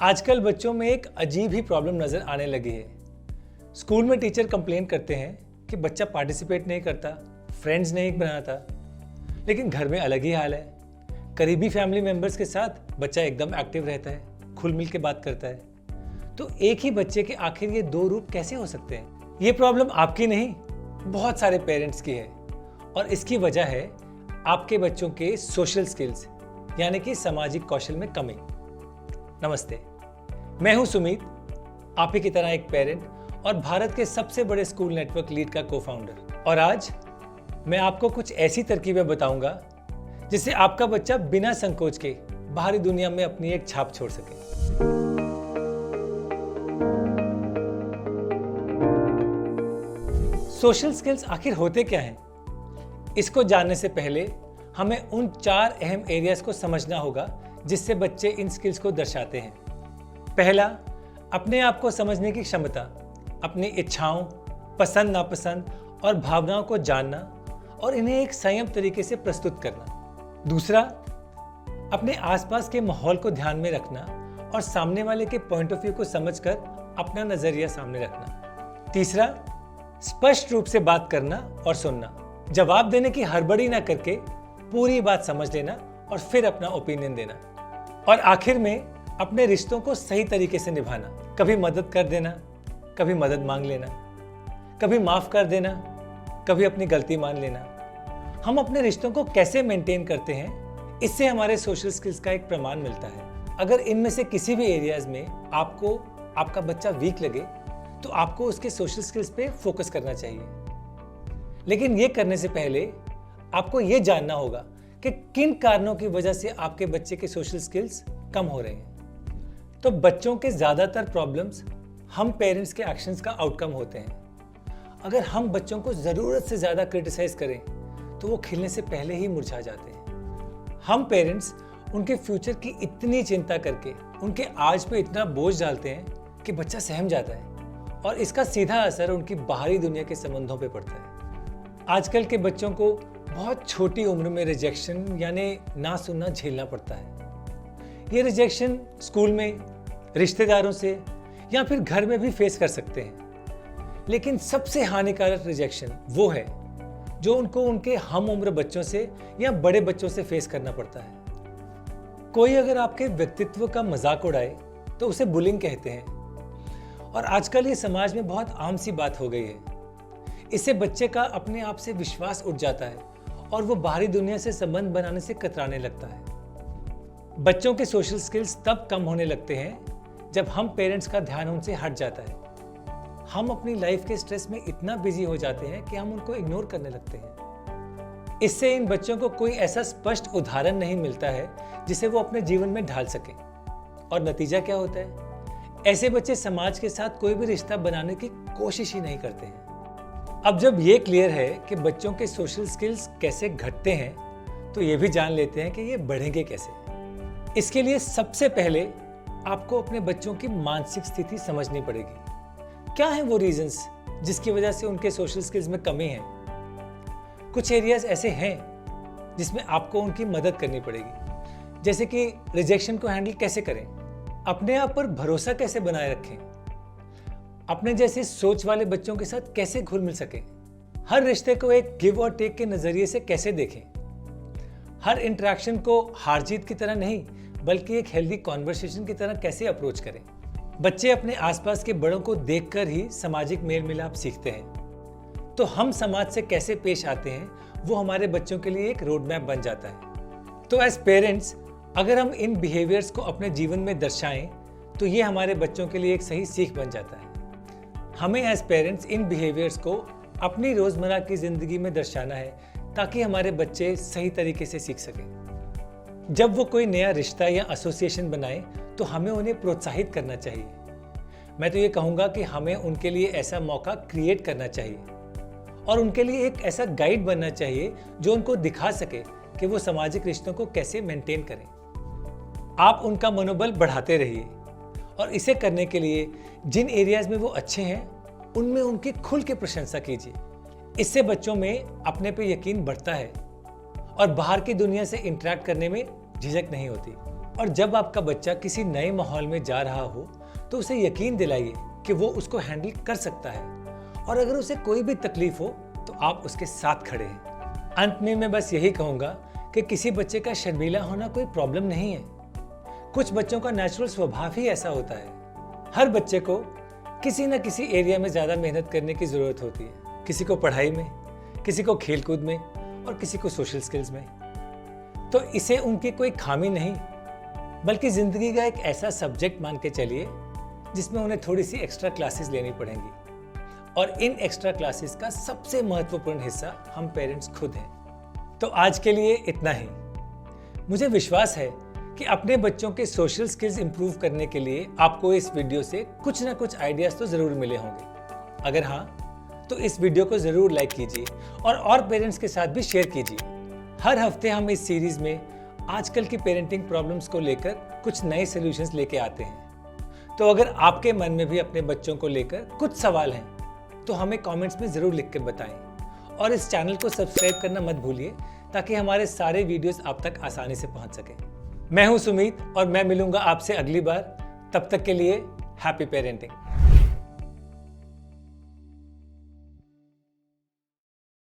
आजकल बच्चों में एक अजीब ही प्रॉब्लम नजर आने लगी है। स्कूल में टीचर कंप्लेन करते हैं कि बच्चा पार्टिसिपेट नहीं करता, फ्रेंड्स नहीं बनाता, लेकिन घर में अलग ही हाल है। करीबी फैमिली मेंबर्स के साथ बच्चा एकदम एक्टिव रहता है, खुल मिल के बात करता है। तो एक ही बच्चे के आखिर ये दो रूप कैसे हो सकते हैं? ये प्रॉब्लम आपकी नहीं, बहुत सारे पेरेंट्स की है और इसकी वजह है आपके बच्चों के सोशल स्किल्स यानी कि सामाजिक कौशल में कमी। नमस्ते, मैं हूं सुमित, आप ही की तरह एक पेरेंट और भारत के सबसे बड़े स्कूल नेटवर्क लीड का को-फाउंडर। और आज मैं आपको कुछ ऐसी तरकीबें बताऊंगा जिससे आपका बच्चा बिना संकोच के बाहरी दुनिया में अपनी एक छाप छोड़ सके। सोशल स्किल्स आखिर होते क्या हैं? इसको जानने से पहले हमें उन 4 अहम एरियाज को समझना होगा जिससे बच्चे इन स्किल्स को दर्शाते हैं। पहला, अपने आप को समझने की क्षमता, अपनी इच्छाओं, पसंद नापसंद और भावनाओं को जानना और इन्हें एक संयम तरीके से प्रस्तुत करना। दूसरा, अपने आसपास के माहौल को ध्यान में रखना और सामने वाले के पॉइंट ऑफ व्यू को समझकर अपना नजरिया सामने रखना। तीसरा, स्पष्ट रूप से बात करना और सुनना, जवाब देने की हड़बड़ी ना करके पूरी बात समझ लेना और फिर अपना ओपिनियन देना। और आखिर में अपने रिश्तों को सही तरीके से निभाना, कभी मदद कर देना, कभी मदद मांग लेना, कभी माफ कर देना, कभी अपनी गलती मान लेना। हम अपने रिश्तों को कैसे मेंटेन करते हैं, इससे हमारे सोशल स्किल्स का एक प्रमाण मिलता है। अगर इनमें से किसी भी एरियाज में आपको आपका बच्चा वीक लगे तो आपको उसके सोशल स्किल्स पे फोकस करना चाहिए। लेकिन ये करने से पहले आपको ये जानना होगा कि किन कारणों की वजह से आपके बच्चे के सोशल स्किल्स कम हो रहे हैं। तो बच्चों के ज्यादातर प्रॉब्लम्स हम पेरेंट्स के एक्शंस का आउटकम होते हैं। अगर हम बच्चों को जरूरत से ज्यादा क्रिटिसाइज करें तो वो खिलने से पहले ही मुरझा जाते हैं। हम पेरेंट्स उनके फ्यूचर की इतनी चिंता करके उनके आज पे इतना बोझ डालते हैं कि बच्चा सहम जाता है और इसका सीधा असर उनकी बाहरी दुनिया के संबंधों पे पड़ता है। आजकल के बच्चों को बहुत छोटी उम्र में रिजेक्शन यानी ना सुनना झेलना पड़ता है। ये रिजेक्शन स्कूल में, रिश्तेदारों से या फिर घर में भी फेस कर सकते हैं। लेकिन सबसे हानिकारक रिजेक्शन वो है जो उनको उनके हम उम्र बच्चों से या बड़े बच्चों से फेस करना पड़ता है। कोई अगर आपके व्यक्तित्व का मजाक उड़ाए तो उसे बुलिंग कहते हैं और आजकल ये समाज में बहुत आम सी बात हो गई है। इससे बच्चे का अपने आप से विश्वास उठ जाता है और वो बाहरी दुनिया से संबंध बनाने से कतराने लगता है। बच्चों के सोशल स्किल्स तब कम होने लगते हैं जब हम पेरेंट्स का ध्यान उनसे हट जाता है। हम अपनी लाइफ के स्ट्रेस में इतना बिजी हो जाते हैं कि हम उनको इग्नोर करने लगते हैं। इससे इन बच्चों को कोई ऐसा स्पष्ट उदाहरण नहीं मिलता है जिसे वो अपने जीवन में ढाल सके। और नतीजा क्या होता है? ऐसे बच्चे समाज के साथ कोई भी रिश्ता बनाने की कोशिश ही नहीं करते हैं। अब जब ये क्लियर है कि बच्चों के सोशल स्किल्स कैसे घटते हैं, तो ये भी जान लेते हैं कि ये बढ़ेंगे कैसे। इसके लिए सबसे पहले आपको अपने बच्चों की मानसिक स्थिति समझनी पड़ेगी। क्या है वो रीजंस जिसकी वजह से उनके सोशल स्किल्स में कमी है? कुछ एरियाज ऐसे हैं जिसमें आपको उनकी मदद करनी पड़ेगी, जैसे कि रिजेक्शन को हैंडल कैसे करें, अपने आप पर भरोसा कैसे बनाए रखें, अपने जैसे सोच वाले बच्चों के साथ कैसे घुल मिल सके, हर रिश्ते को एक गिव और टेक के नजरिए से कैसे देखें, हर इंटरेक्शन को हार जीत की तरह नहीं बल्कि एक हेल्दी कॉन्वर्सेशन की तरह कैसे अप्रोच करें। बच्चे अपने आसपास के बड़ों को देखकर ही सामाजिक मेल मिलाप सीखते हैं। तो हम समाज से कैसे पेश आते हैं वो हमारे बच्चों के लिए एक रोड मैप बन जाता है। तो एज पेरेंट्स अगर हम इन बिहेवियर्स को अपने जीवन में दर्शाएं तो ये हमारे बच्चों के लिए एक सही सीख बन जाता है। हमें एज पेरेंट्स इन बिहेवियर्स को अपनी रोजमर्रा की जिंदगी में दर्शाना है ताकि हमारे बच्चे सही तरीके से सीख सकें। जब वो कोई नया रिश्ता या एसोसिएशन बनाए तो हमें उन्हें प्रोत्साहित करना चाहिए। मैं तो ये कहूँगा कि हमें उनके लिए ऐसा मौका क्रिएट करना चाहिए और उनके लिए एक ऐसा गाइड बनना चाहिए जो उनको दिखा सके कि वो सामाजिक रिश्तों को कैसे मेंटेन करें। आप उनका मनोबल बढ़ाते रहिए और इसे करने के लिए जिन एरियाज में वो अच्छे हैं उनमें उनकी खुल के प्रशंसा कीजिए। इससे बच्चों में अपने पे यकीन बढ़ता है और बाहर की दुनिया से इंटरेक्ट करने में झिझक नहीं होती। और जब आपका बच्चा किसी नए माहौल में जा रहा हो तो उसे यकीन दिलाइए कि वो उसको हैंडल कर सकता है, और अगर उसे कोई भी तकलीफ हो तो आप उसके साथ खड़े हैं। अंत में मैं बस यही कहूँगा कि किसी बच्चे का शर्मीला होना कोई प्रॉब्लम नहीं है। कुछ बच्चों का नेचुरल स्वभाव ही ऐसा होता है। हर बच्चे को किसी न किसी एरिया में ज़्यादा मेहनत करने की ज़रूरत होती है, किसी को पढ़ाई में, किसी को खेलकूद में और किसी को सोशल स्किल्स में। तो इसे उनकी कोई खामी नहीं, बल्कि ज़िंदगी का एक ऐसा सब्जेक्ट मान के चलिए जिसमें उन्हें थोड़ी सी एक्स्ट्रा क्लासेस लेनी पड़ेंगी, और इन एक्स्ट्रा क्लासेस का सबसे महत्वपूर्ण हिस्सा हम पेरेंट्स खुद हैं। तो आज के लिए इतना ही। मुझे विश्वास है कि अपने बच्चों के सोशल स्किल्स इंप्रूव करने के लिए आपको इस वीडियो से कुछ ना कुछ आइडियाज़ तो ज़रूर मिले होंगे। अगर हाँ, तो इस वीडियो को ज़रूर लाइक कीजिए और पेरेंट्स के साथ भी शेयर कीजिए। हर हफ्ते हम इस सीरीज़ में आजकल की पेरेंटिंग प्रॉब्लम्स को लेकर कुछ नए सॉल्यूशंस लेके आते हैं। तो अगर आपके मन में भी अपने बच्चों को लेकर कुछ सवाल हैं तो हमें कमेंट्स में ज़रूर लिख कर बताएं, और इस चैनल को सब्सक्राइब करना मत भूलिए ताकि हमारे सारे वीडियोस आप तक आसानी से पहुंच सकें। मैं हूं सुमित और मैं मिलूंगा आपसे अगली बार। तब तक के लिए हैप्पी पेरेंटिंग।